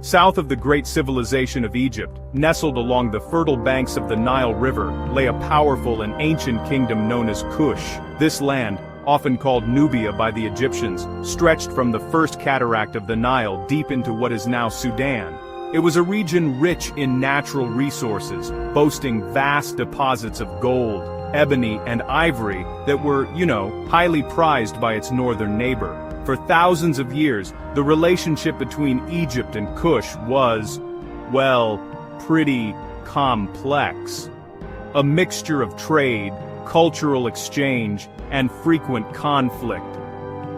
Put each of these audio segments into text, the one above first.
South of the great civilization of Egypt, nestled along the fertile banks of the Nile River, lay a powerful and ancient kingdom known as Kush. This land, often called Nubia by the Egyptians, stretched from the first cataract of the Nile deep into what is now Sudan. It was a region rich in natural resources, boasting vast deposits of gold, ebony, and ivory that were, highly prized by its northern neighbor. For thousands of years, the relationship between Egypt and Kush was, well, pretty complex. A mixture of trade, cultural exchange, and frequent conflict.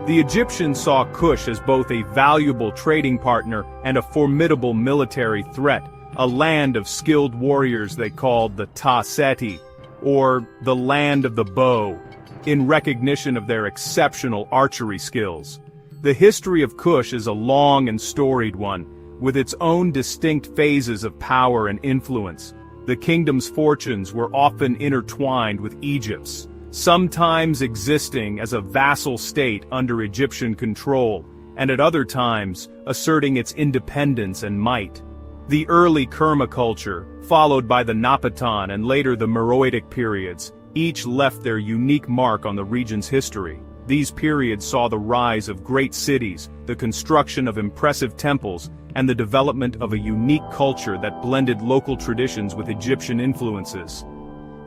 The Egyptians saw Kush as both a valuable trading partner and a formidable military threat, a land of skilled warriors they called the Ta-Seti, or the land of the bow, in recognition of their exceptional archery skills. The history of Kush is a long and storied one, with its own distinct phases of power and influence. The kingdom's fortunes were often intertwined with Egypt's, sometimes existing as a vassal state under Egyptian control, and at other times asserting its independence and might. The early Kerma culture, followed by the Napatan and later the Meroitic periods, each left their unique mark on the region's history. These periods saw the rise of great cities, the construction of impressive temples, and the development of a unique culture that blended local traditions with Egyptian influences.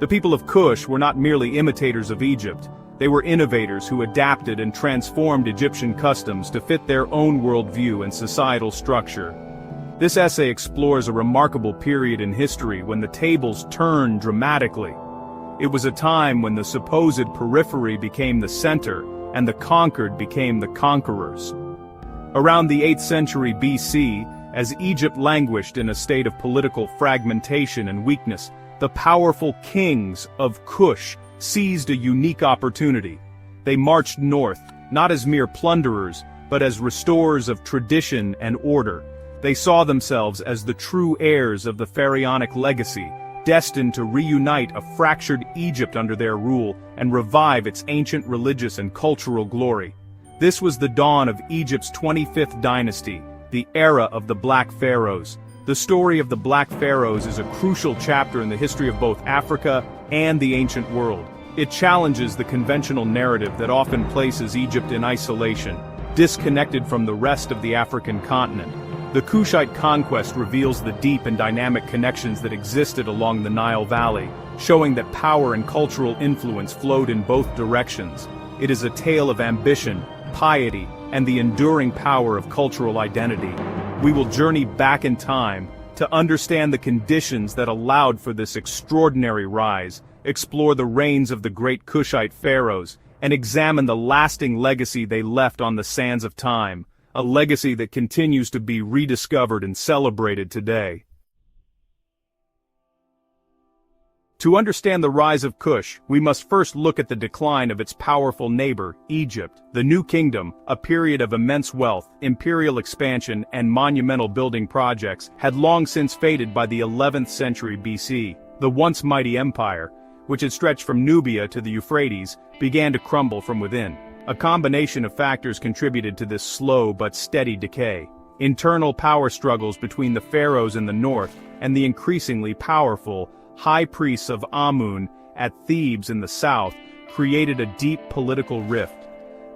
The people of Kush were not merely imitators of Egypt, they were innovators who adapted and transformed Egyptian customs to fit their own worldview and societal structure. This essay explores a remarkable period in history when the tables turned dramatically. It was a time when the supposed periphery became the center, and the conquered became the conquerors. Around the 8th century BC, as Egypt languished in a state of political fragmentation and weakness, the powerful kings of Kush seized a unique opportunity. They marched north, not as mere plunderers, but as restorers of tradition and order. They saw themselves as the true heirs of the pharaonic legacy, destined to reunite a fractured Egypt under their rule and revive its ancient religious and cultural glory. This was the dawn of Egypt's 25th dynasty, the era of the Black Pharaohs. The story of the Black Pharaohs is a crucial chapter in the history of both Africa and the ancient world. It challenges the conventional narrative that often places Egypt in isolation, disconnected from the rest of the African continent. The Kushite conquest reveals the deep and dynamic connections that existed along the Nile Valley, showing that power and cultural influence flowed in both directions. It is a tale of ambition, piety, and the enduring power of cultural identity. We will journey back in time to understand the conditions that allowed for this extraordinary rise, explore the reigns of the great Kushite pharaohs, and examine the lasting legacy they left on the sands of time. A legacy that continues to be rediscovered and celebrated today. To understand the rise of Kush, we must first look at the decline of its powerful neighbor, Egypt. The New Kingdom, a period of immense wealth, imperial expansion, and monumental building projects, had long since faded by the 11th century BC. The once mighty empire, which had stretched from Nubia to the Euphrates, began to crumble from within. A combination of factors contributed to this slow but steady decay. Internal power struggles between the pharaohs in the north and the increasingly powerful high priests of Amun at Thebes in the south created a deep political rift.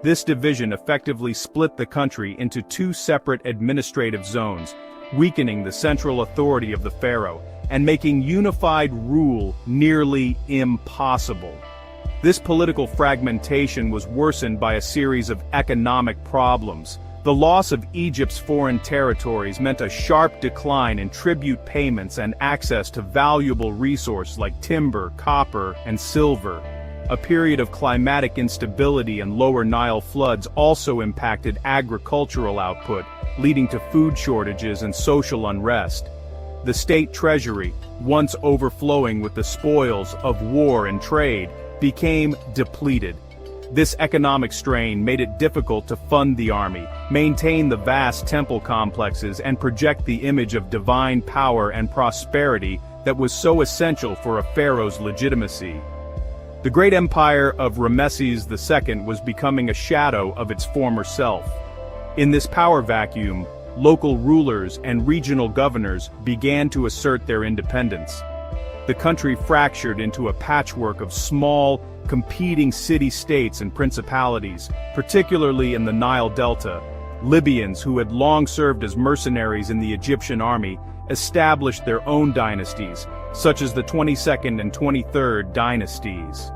This division effectively split the country into two separate administrative zones, weakening the central authority of the pharaoh and making unified rule nearly impossible. This political fragmentation was worsened by a series of economic problems. The loss of Egypt's foreign territories meant a sharp decline in tribute payments and access to valuable resources like timber, copper, and silver. A period of climatic instability and lower Nile floods also impacted agricultural output, leading to food shortages and social unrest. The state treasury, once overflowing with the spoils of war and trade, became depleted. This economic strain made it difficult to fund the army, maintain the vast temple complexes, and project the image of divine power and prosperity that was so essential for a pharaoh's legitimacy. The great empire of Ramesses II was becoming a shadow of its former self. In this power vacuum, local rulers and regional governors began to assert their independence. The country fractured into a patchwork of small, competing city-states and principalities, particularly in the Nile Delta. Libyans who had long served as mercenaries in the Egyptian army established their own dynasties, such as the 22nd and 23rd dynasties.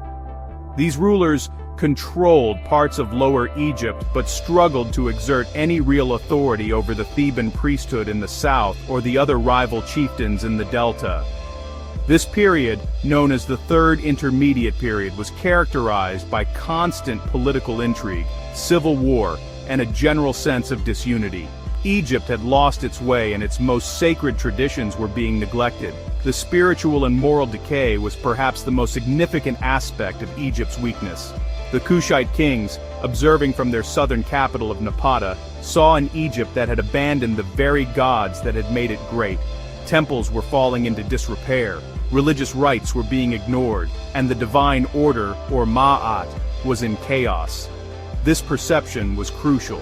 These rulers controlled parts of Lower Egypt but struggled to exert any real authority over the Theban priesthood in the south or the other rival chieftains in the delta. This period, known as the Third Intermediate Period, was characterized by constant political intrigue, civil war, and a general sense of disunity. Egypt had lost its way and its most sacred traditions were being neglected. The spiritual and moral decay was perhaps the most significant aspect of Egypt's weakness. The Kushite kings, observing from their southern capital of Napata, saw an Egypt that had abandoned the very gods that had made it great. Temples were falling into disrepair, religious rites were being ignored, and the divine order, or Ma'at, was in chaos. This perception was crucial.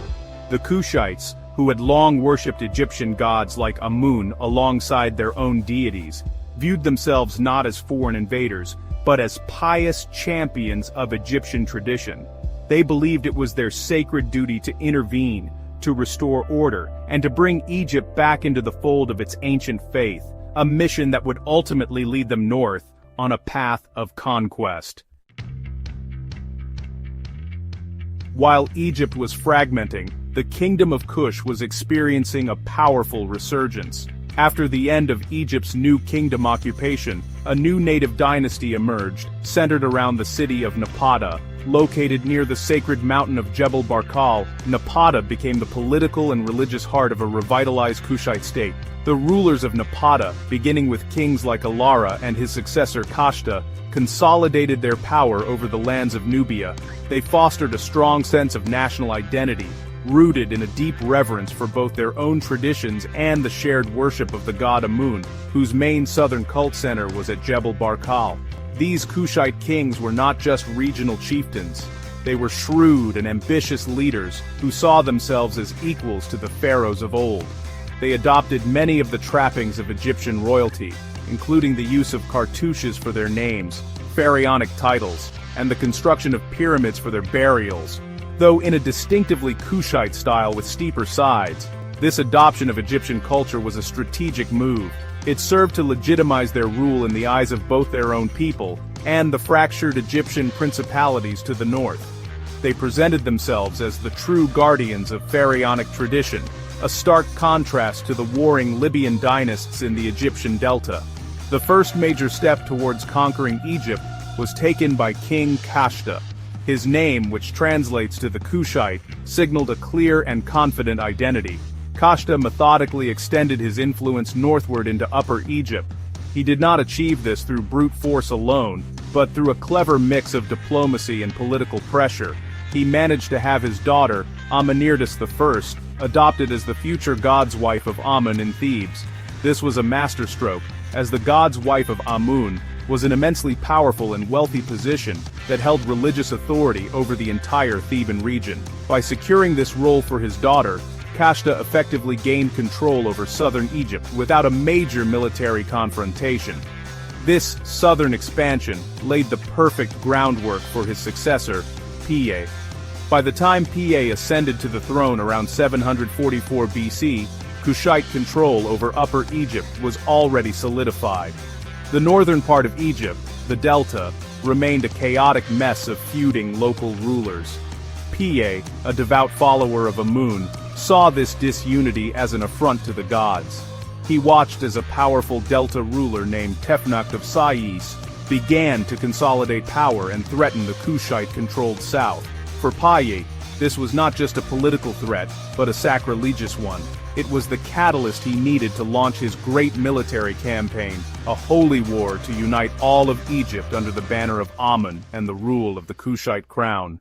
The Kushites, who had long worshipped Egyptian gods like Amun alongside their own deities, viewed themselves not as foreign invaders, but as pious champions of Egyptian tradition. They believed it was their sacred duty to intervene, to restore order, and to bring Egypt back into the fold of its ancient faith, a mission that would ultimately lead them north on a path of conquest. While Egypt was fragmenting, the Kingdom of Kush was experiencing a powerful resurgence. After the end of Egypt's New Kingdom occupation, a new native dynasty emerged, centered around the city of Napata. Located near the sacred mountain of Jebel Barkal, Napata became the political and religious heart of a revitalized Kushite state. The rulers of Napata, beginning with kings like Alara and his successor Kashta, consolidated their power over the lands of Nubia. They fostered a strong sense of national identity, rooted in a deep reverence for both their own traditions and the shared worship of the god Amun, whose main southern cult center was at Jebel Barkal. These Kushite kings were not just regional chieftains. They were shrewd and ambitious leaders who saw themselves as equals to the pharaohs of old. They adopted many of the trappings of Egyptian royalty, including the use of cartouches for their names, pharaonic titles, and the construction of pyramids for their burials. Though in a distinctively Kushite style with steeper sides, this adoption of Egyptian culture was a strategic move. It served to legitimize their rule in the eyes of both their own people and the fractured Egyptian principalities to the north. They presented themselves as the true guardians of pharaonic tradition, a stark contrast to the warring Libyan dynasts in the Egyptian delta. The first major step towards conquering Egypt was taken by King Kashta. His name, which translates to the Kushite, signaled a clear and confident identity. Kashta methodically extended his influence northward into Upper Egypt. He did not achieve this through brute force alone, but through a clever mix of diplomacy and political pressure. He managed to have his daughter, Amenartis I, adopted as the future god's wife of Amun in Thebes. This was a masterstroke, as the god's wife of Amun was an immensely powerful and wealthy position that held religious authority over the entire Theban region. By securing this role for his daughter, Kashta effectively gained control over southern Egypt without a major military confrontation. This southern expansion laid the perfect groundwork for his successor, Piye. By the time Piye ascended to the throne around 744 BC, Kushite control over Upper Egypt was already solidified. The northern part of Egypt, the Delta, remained a chaotic mess of feuding local rulers. Piye, a devout follower of Amun, saw this disunity as an affront to the gods. He watched as a powerful Delta ruler named Tefnakht of Sais began to consolidate power and threaten the Kushite-controlled south. For Piye, this was not just a political threat, but a sacrilegious one. It was the catalyst he needed to launch his great military campaign, a holy war to unite all of Egypt under the banner of Amun and the rule of the Kushite crown.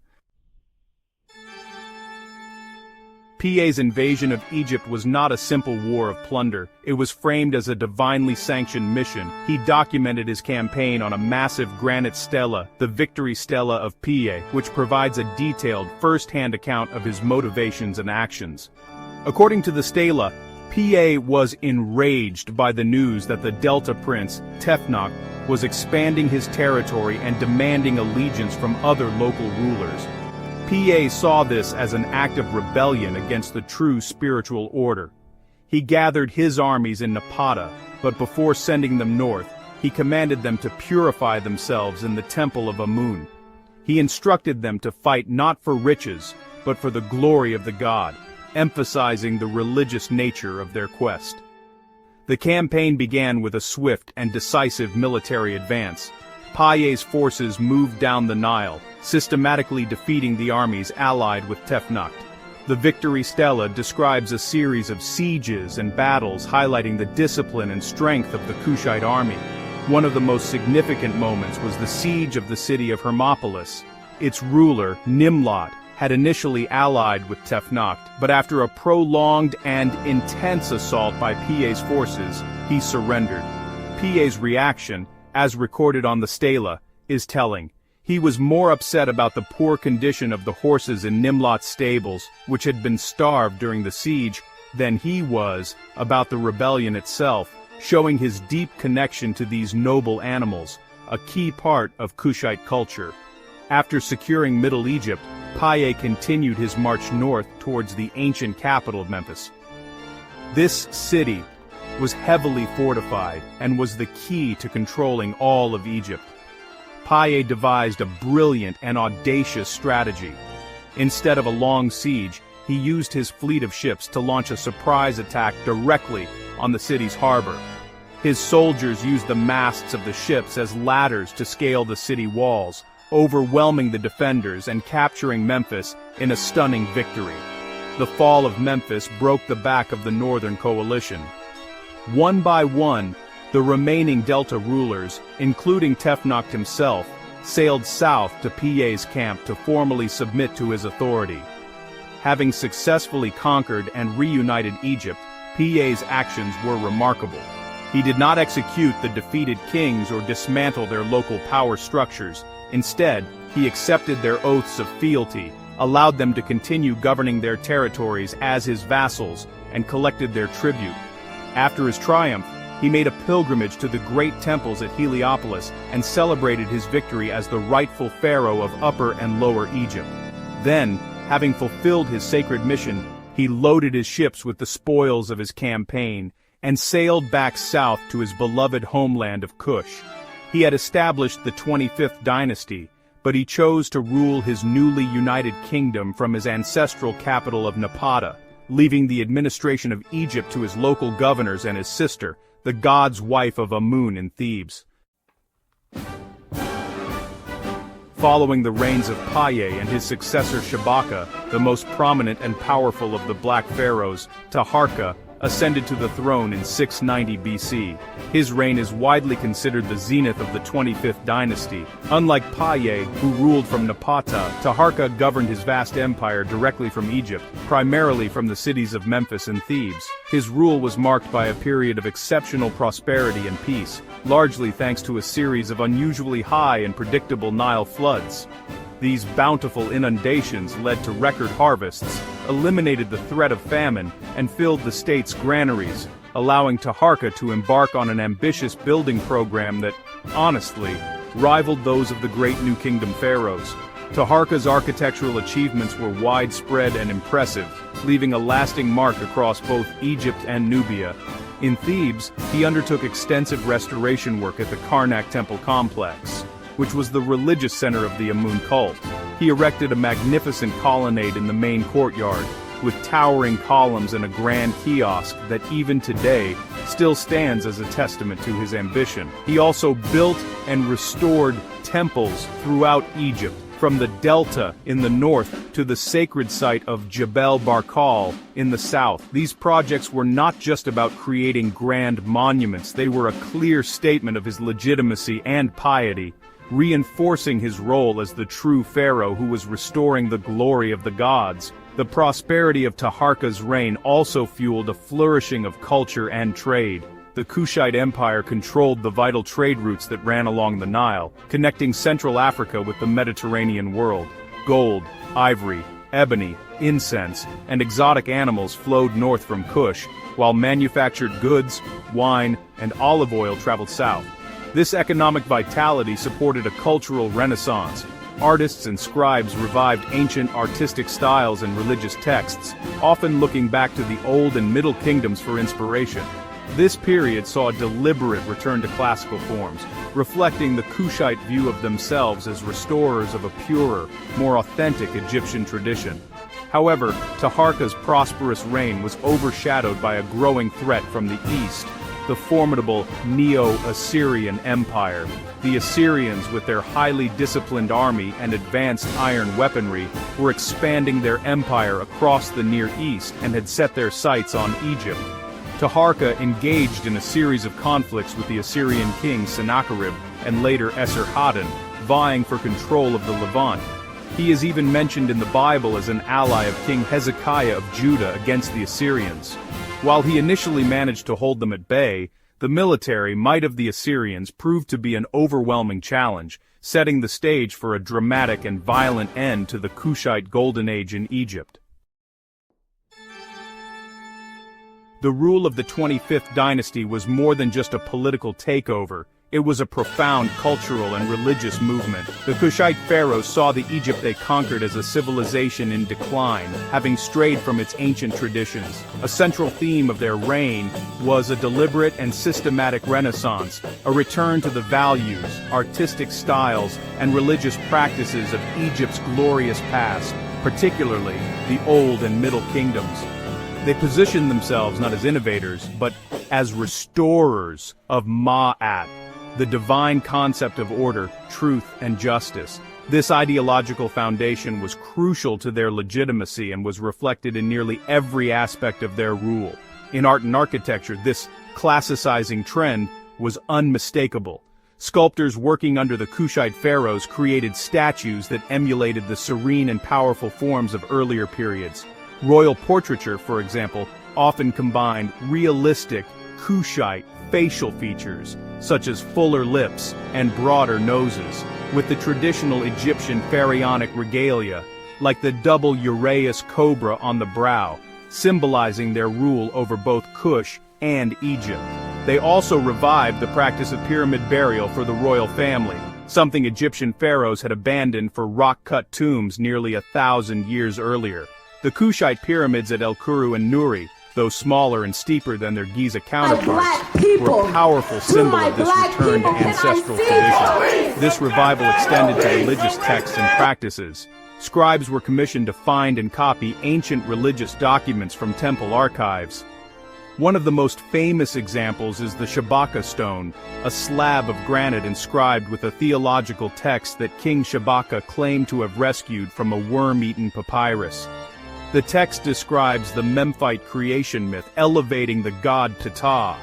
Piye's invasion of Egypt was not a simple war of plunder. It was framed as a divinely sanctioned mission. He documented his campaign on a massive granite stela, the Victory Stele of Piye, which provides a detailed, first-hand account of his motivations and actions. According to the stela, Piye was enraged by the news that the Delta prince, Tefnakht, was expanding his territory and demanding allegiance from other local rulers. Piye saw this as an act of rebellion against the true spiritual order. He gathered his armies in Napata, but before sending them north, he commanded them to purify themselves in the temple of Amun. He instructed them to fight not for riches, but for the glory of the god, emphasizing the religious nature of their quest. The campaign began with a swift and decisive military advance. Piye's forces moved down the Nile, systematically defeating the armies allied with Tefnakht. The Victory Stele describes a series of sieges and battles highlighting the discipline and strength of the Kushite army. One of the most significant moments was the siege of the city of Hermopolis. Its ruler, Nimlot, had initially allied with Tefnakht, but after a prolonged and intense assault by Piye's forces, he surrendered. Piye's reaction, as recorded on the stela, is telling. He was more upset about the poor condition of the horses in Nimlot's stables, which had been starved during the siege, than he was about the rebellion itself, showing his deep connection to these noble animals, a key part of Kushite culture. After securing Middle Egypt, Piye continued his march north towards the ancient capital of Memphis. This city was heavily fortified and was the key to controlling all of Egypt. Piye devised a brilliant and audacious strategy. Instead of a long siege, he used his fleet of ships to launch a surprise attack directly on the city's harbor. His soldiers used the masts of the ships as ladders to scale the city walls, overwhelming the defenders and capturing Memphis in a stunning victory. The fall of Memphis broke the back of the northern coalition. One by one, the remaining Delta rulers, including Tefnakht himself, sailed south to Piye's camp to formally submit to his authority. Having successfully conquered and reunited Egypt, Piye's actions were remarkable. He did not execute the defeated kings or dismantle their local power structures. Instead, he accepted their oaths of fealty, allowed them to continue governing their territories as his vassals, and collected their tribute. After his triumph, he made a pilgrimage to the great temples at Heliopolis and celebrated his victory as the rightful pharaoh of Upper and Lower Egypt. Then, having fulfilled his sacred mission, he loaded his ships with the spoils of his campaign and sailed back south to his beloved homeland of Kush. He had established the 25th dynasty, but he chose to rule his newly united kingdom from his ancestral capital of Napata, leaving the administration of Egypt to his local governors and his sister, the god's wife of Amun in Thebes. Following the reigns of Piye and his successor Shabaka, the most prominent and powerful of the Black Pharaohs, Taharqa, ascended to the throne in 690 BC. His reign is widely considered the zenith of the 25th dynasty. Unlike Piye, who ruled from Napata, Taharqa governed his vast empire directly from Egypt, primarily from the cities of Memphis and Thebes. His rule was marked by a period of exceptional prosperity and peace, largely thanks to a series of unusually high and predictable Nile floods. These bountiful inundations led to record harvests, eliminated the threat of famine, and filled the state's granaries, allowing Taharqa to embark on an ambitious building program that, honestly, rivaled those of the great New Kingdom pharaohs. Taharqa's architectural achievements were widespread and impressive, leaving a lasting mark across both Egypt and Nubia. In Thebes, he undertook extensive restoration work at the Karnak temple complex, which was the religious center of the Amun cult. He erected a magnificent colonnade in the main courtyard, with towering columns and a grand kiosk that even today still stands as a testament to his ambition. He also built and restored temples throughout Egypt, from the Delta in the north to the sacred site of Jebel Barkal in the south. These projects were not just about creating grand monuments, they were a clear statement of his legitimacy and piety, reinforcing his role as the true pharaoh who was restoring the glory of the gods. The prosperity of Taharqa's reign also fueled a flourishing of culture and trade. The Kushite Empire controlled the vital trade routes that ran along the Nile, connecting Central Africa with the Mediterranean world. Gold, ivory, ebony, incense, and exotic animals flowed north from Kush, while manufactured goods, wine, and olive oil traveled south. This economic vitality supported a cultural renaissance. Artists and scribes revived ancient artistic styles and religious texts, often looking back to the Old and Middle Kingdoms for inspiration. This period saw a deliberate return to classical forms, reflecting the Kushite view of themselves as restorers of a purer, more authentic Egyptian tradition. However, Taharka's prosperous reign was overshadowed by a growing threat from the east, the formidable Neo-Assyrian Empire. The Assyrians, with their highly disciplined army and advanced iron weaponry, were expanding their empire across the Near East and had set their sights on Egypt. Taharka engaged in a series of conflicts with the Assyrian king Sennacherib and later Esarhaddon, vying for control of the Levant. He is even mentioned in the Bible as an ally of King Hezekiah of Judah against the Assyrians. While he initially managed to hold them at bay, the military might of the Assyrians proved to be an overwhelming challenge, setting the stage for a dramatic and violent end to the Kushite Golden Age in Egypt. The rule of the 25th dynasty was more than just a political takeover. It was a profound cultural and religious movement. The Kushite pharaohs saw the Egypt they conquered as a civilization in decline, having strayed from its ancient traditions. A central theme of their reign was a deliberate and systematic renaissance, a return to the values, artistic styles, and religious practices of Egypt's glorious past, particularly the Old and Middle Kingdoms. They positioned themselves not as innovators, but as restorers of Ma'at, the divine concept of order, truth, and justice. This ideological foundation was crucial to their legitimacy and was reflected in nearly every aspect of their rule. In art and architecture, this classicizing trend was unmistakable. Sculptors working under the Kushite pharaohs created statues that emulated the serene and powerful forms of earlier periods. Royal portraiture, for example, often combined realistic Kushite facial features, such as fuller lips and broader noses, with the traditional Egyptian pharaonic regalia, like the double uraeus cobra on the brow, symbolizing their rule over both Kush and Egypt. They also revived the practice of pyramid burial for the royal family, something Egyptian pharaohs had abandoned for rock-cut tombs nearly 1,000 years earlier. The Kushite pyramids at El Kuru and Nuri, though smaller and steeper than their Giza counterparts, were a powerful symbol of this return to ancestral tradition. This revival extended to religious texts and practices. Scribes were commissioned to find and copy ancient religious documents from temple archives. One of the most famous examples is the Shabaka stone, a slab of granite inscribed with a theological text that King Shabaka claimed to have rescued from a worm-eaten papyrus. The text describes the Memphite creation myth, elevating the god Ptah.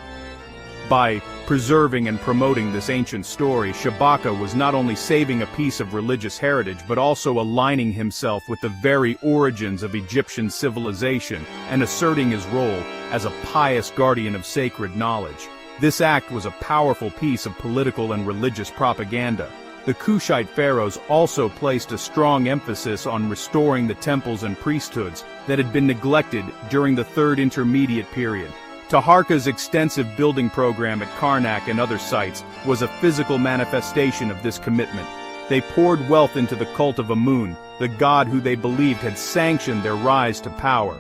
By preserving and promoting this ancient story, Shabaka was not only saving a piece of religious heritage but also aligning himself with the very origins of Egyptian civilization and asserting his role as a pious guardian of sacred knowledge. This act was a powerful piece of political and religious propaganda. The Kushite pharaohs also placed a strong emphasis on restoring the temples and priesthoods that had been neglected during the Third Intermediate Period. Taharka's extensive building program at Karnak and other sites was a physical manifestation of this commitment. They poured wealth into the cult of Amun, the god who they believed had sanctioned their rise to power.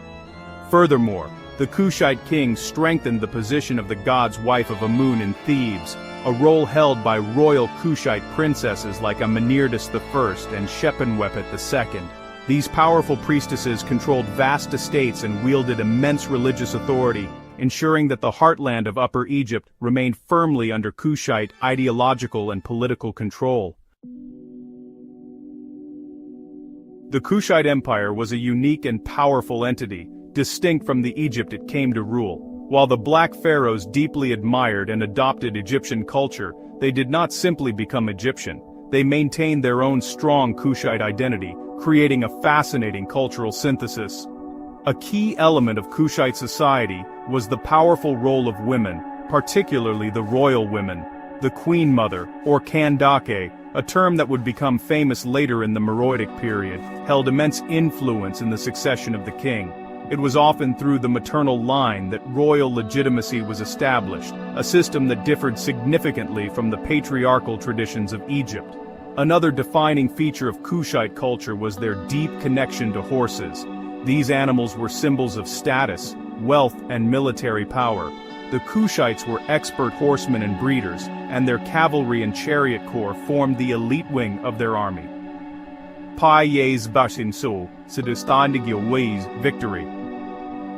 Furthermore, the Kushite king strengthened the position of the god's wife of Amun in Thebes, a role held by royal Kushite princesses like Amenirtis I and Shepenwepet II. These powerful priestesses controlled vast estates and wielded immense religious authority, ensuring that the heartland of Upper Egypt remained firmly under Kushite ideological and political control. The Kushite Empire was a unique and powerful entity, distinct from the Egypt it came to rule. While the Black Pharaohs deeply admired and adopted Egyptian culture, they did not simply become Egyptian. They maintained their own strong Kushite identity, creating a fascinating cultural synthesis. A key element of Kushite society was the powerful role of women, particularly the royal women. The Queen Mother, or Kandake, a term that would become famous later in the Meroitic period, held immense influence in the succession of the king. It was often through the maternal line that royal legitimacy was established, a system that differed significantly from the patriarchal traditions of Egypt. Another defining feature of Kushite culture was their deep connection to horses. These animals were symbols of status, wealth, and military power. The Kushites were expert horsemen and breeders, and their cavalry and chariot corps formed the elite wing of their army. Piye's Bashinso, Sidustandigilway's Victory.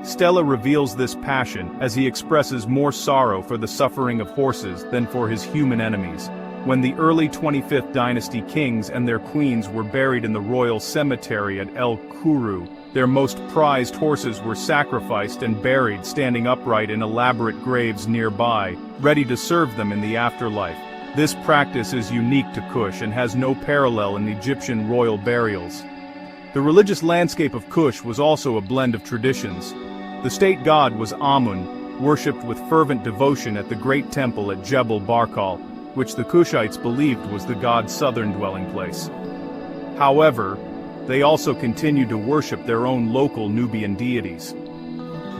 Stele reveals this passion as he expresses more sorrow for the suffering of horses than for his human enemies. When the early 25th dynasty kings and their queens were buried in the royal cemetery at El Kuru, their most prized horses were sacrificed and buried standing upright in elaborate graves nearby, ready to serve them in the afterlife. This practice is unique to Kush and has no parallel in Egyptian royal burials. The religious landscape of Kush was also a blend of traditions. The state god was Amun, worshipped with fervent devotion at the great temple at Jebel Barkal, which the Kushites believed was the god's southern dwelling place. However, they also continued to worship their own local Nubian deities.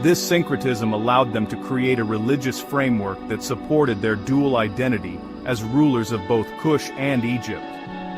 This syncretism allowed them to create a religious framework that supported their dual identity as rulers of both Kush and Egypt.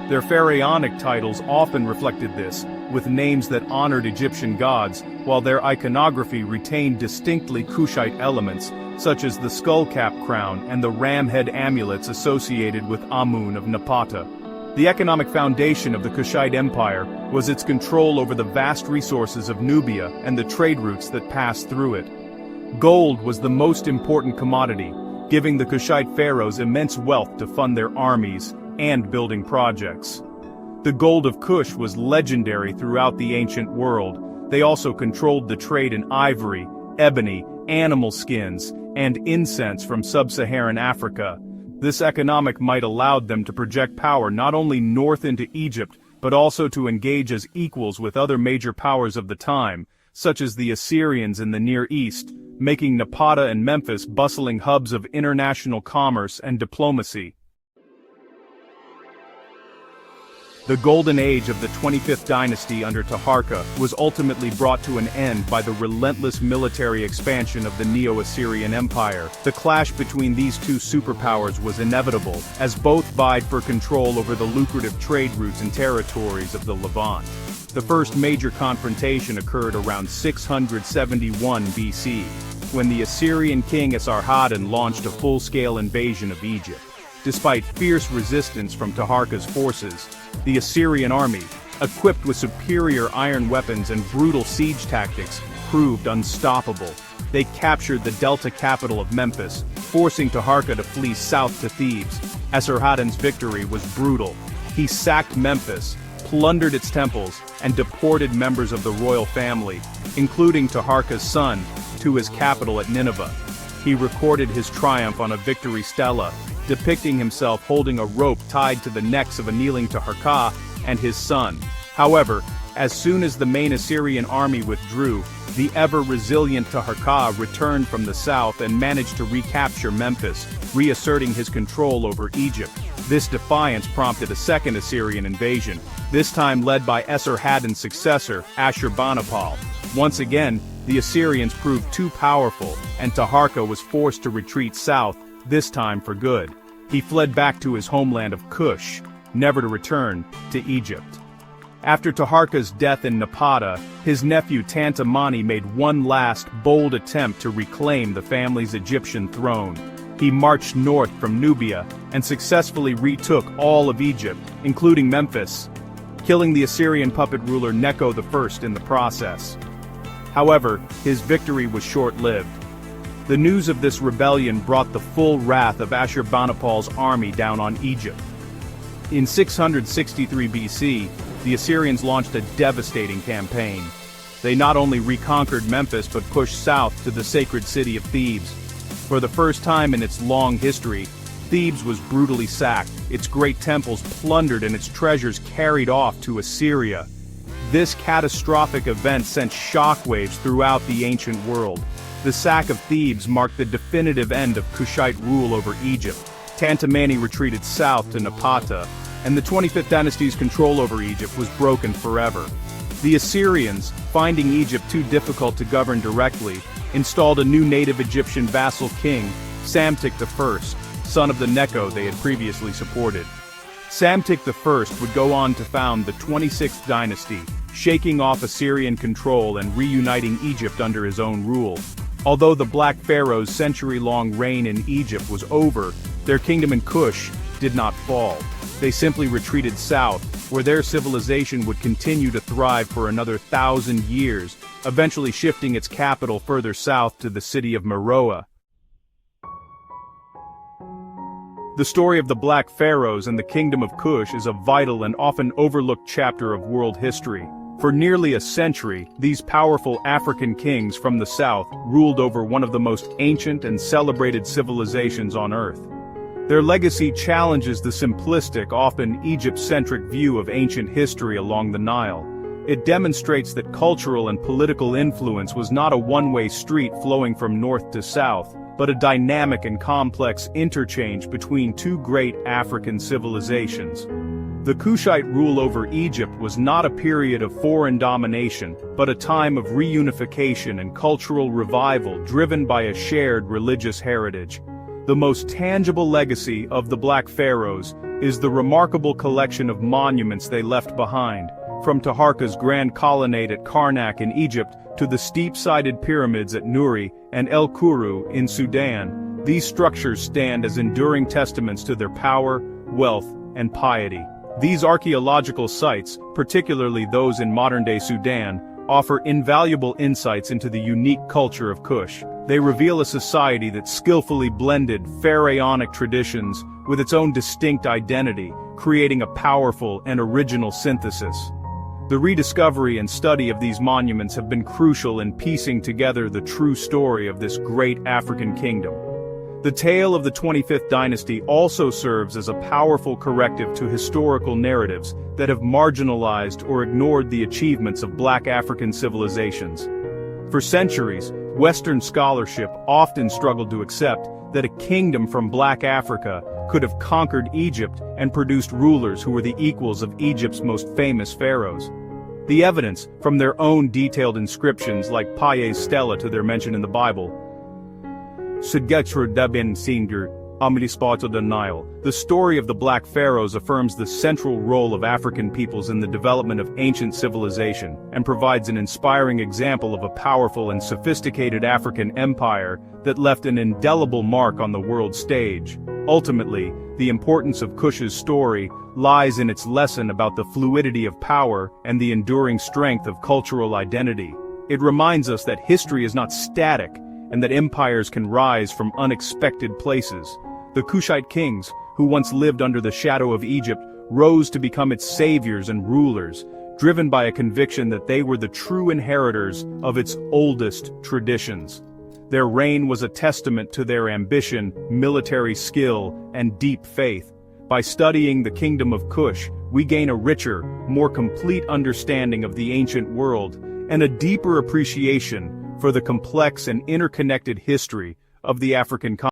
Their pharaonic titles often reflected this, with names that honored Egyptian gods, while their iconography retained distinctly Kushite elements, such as the skull-cap crown and the ram head amulets associated with Amun of Napata. The economic foundation of the Kushite Empire was its control over the vast resources of Nubia and the trade routes that passed through it. Gold was the most important commodity, giving the Kushite pharaohs immense wealth to fund their armies and building projects. The gold of Kush was legendary throughout the ancient world. They also controlled the trade in ivory, ebony, animal skins, and incense from sub-Saharan Africa. This economic might allowed them to project power not only north into Egypt, but also to engage as equals with other major powers of the time, such as the Assyrians in the Near East, making Napata and Memphis bustling hubs of international commerce and diplomacy. The golden age of the 25th dynasty under Taharqa was ultimately brought to an end by the relentless military expansion of the Neo-Assyrian Empire. The clash between these two superpowers was inevitable, as both vied for control over the lucrative trade routes and territories of the Levant. The first major confrontation occurred around 671 BC, when the Assyrian king Esarhaddon launched a full-scale invasion of Egypt. Despite fierce resistance from Taharqa's forces, the Assyrian army, equipped with superior iron weapons and brutal siege tactics, proved unstoppable. They captured the delta capital of Memphis, forcing Taharqa to flee south to Thebes. Esarhaddon's victory was brutal. He sacked Memphis, plundered its temples, and deported members of the royal family, including Taharqa's son, to his capital at Nineveh. He recorded his triumph on a victory stela, depicting himself holding a rope tied to the necks of a kneeling Taharqa and his son. However, as soon as the main Assyrian army withdrew, the ever-resilient Taharqa returned from the south and managed to recapture Memphis, reasserting his control over Egypt. This defiance prompted a second Assyrian invasion, this time led by Esarhaddon's successor, Ashurbanipal. Once again, the Assyrians proved too powerful, and Taharqa was forced to retreat south, this time for good. He fled back to his homeland of Kush, never to return to Egypt. After Taharqa's death in Napata, his nephew Tantamani made one last, bold attempt to reclaim the family's Egyptian throne. He marched north from Nubia and successfully retook all of Egypt, including Memphis, killing the Assyrian puppet ruler Necho I in the process. However, his victory was short-lived. The news of this rebellion brought the full wrath of Ashurbanipal's army down on Egypt. In 663 BC, the Assyrians launched a devastating campaign. They not only reconquered Memphis but pushed south to the sacred city of Thebes. For the first time in its long history, Thebes was brutally sacked, its great temples plundered and its treasures carried off to Assyria. This catastrophic event sent shockwaves throughout the ancient world. The sack of Thebes marked the definitive end of Kushite rule over Egypt. Tantamani retreated south to Napata, and the 25th dynasty's control over Egypt was broken forever. The Assyrians, finding Egypt too difficult to govern directly, installed a new native Egyptian vassal king, Psamtik I, son of the Necho they had previously supported. Psamtik I would go on to found the 26th dynasty, shaking off Assyrian control and reuniting Egypt under his own rule. Although the Black Pharaohs' century-long reign in Egypt was over, their kingdom in Kush did not fall. They simply retreated south, where their civilization would continue to thrive for another 1,000 years, eventually shifting its capital further south to the city of Meroe. The story of the Black Pharaohs and the Kingdom of Kush is a vital and often overlooked chapter of world history. For nearly a century, these powerful African kings from the south ruled over one of the most ancient and celebrated civilizations on Earth. Their legacy challenges the simplistic, often Egypt-centric view of ancient history along the Nile. It demonstrates that cultural and political influence was not a one-way street flowing from north to south, but a dynamic and complex interchange between two great African civilizations. The Kushite rule over Egypt was not a period of foreign domination, but a time of reunification and cultural revival driven by a shared religious heritage. The most tangible legacy of the Black Pharaohs is the remarkable collection of monuments they left behind, from Taharka's grand colonnade at Karnak in Egypt to the steep-sided pyramids at Nuri and El Kuru in Sudan. These structures stand as enduring testaments to their power, wealth, and piety. These archaeological sites, particularly those in modern-day Sudan, offer invaluable insights into the unique culture of Kush. They reveal a society that skillfully blended pharaonic traditions with its own distinct identity, creating a powerful and original synthesis. The rediscovery and study of these monuments have been crucial in piecing together the true story of this great African kingdom. The tale of the 25th dynasty also serves as a powerful corrective to historical narratives that have marginalized or ignored the achievements of Black African civilizations. For centuries, Western scholarship often struggled to accept that a kingdom from Black Africa could have conquered Egypt and produced rulers who were the equals of Egypt's most famous pharaohs. The evidence, from their own detailed inscriptions like Piye's stela to their mention in the Bible, the Nile. The story of the Black Pharaohs affirms the central role of African peoples in the development of ancient civilization, and provides an inspiring example of a powerful and sophisticated African empire that left an indelible mark on the world stage. Ultimately, the importance of Kush's story lies in its lesson about the fluidity of power and the enduring strength of cultural identity. It reminds us that history is not static, and that empires can rise from unexpected places. The Kushite kings, who once lived under the shadow of Egypt, rose to become its saviors and rulers, driven by a conviction that they were the true inheritors of its oldest traditions. Their reign was a testament to their ambition, military skill, and deep faith. By studying the Kingdom of Kush, we gain a richer, more complete understanding of the ancient world, and a deeper appreciation for the complex and interconnected history of the African continent.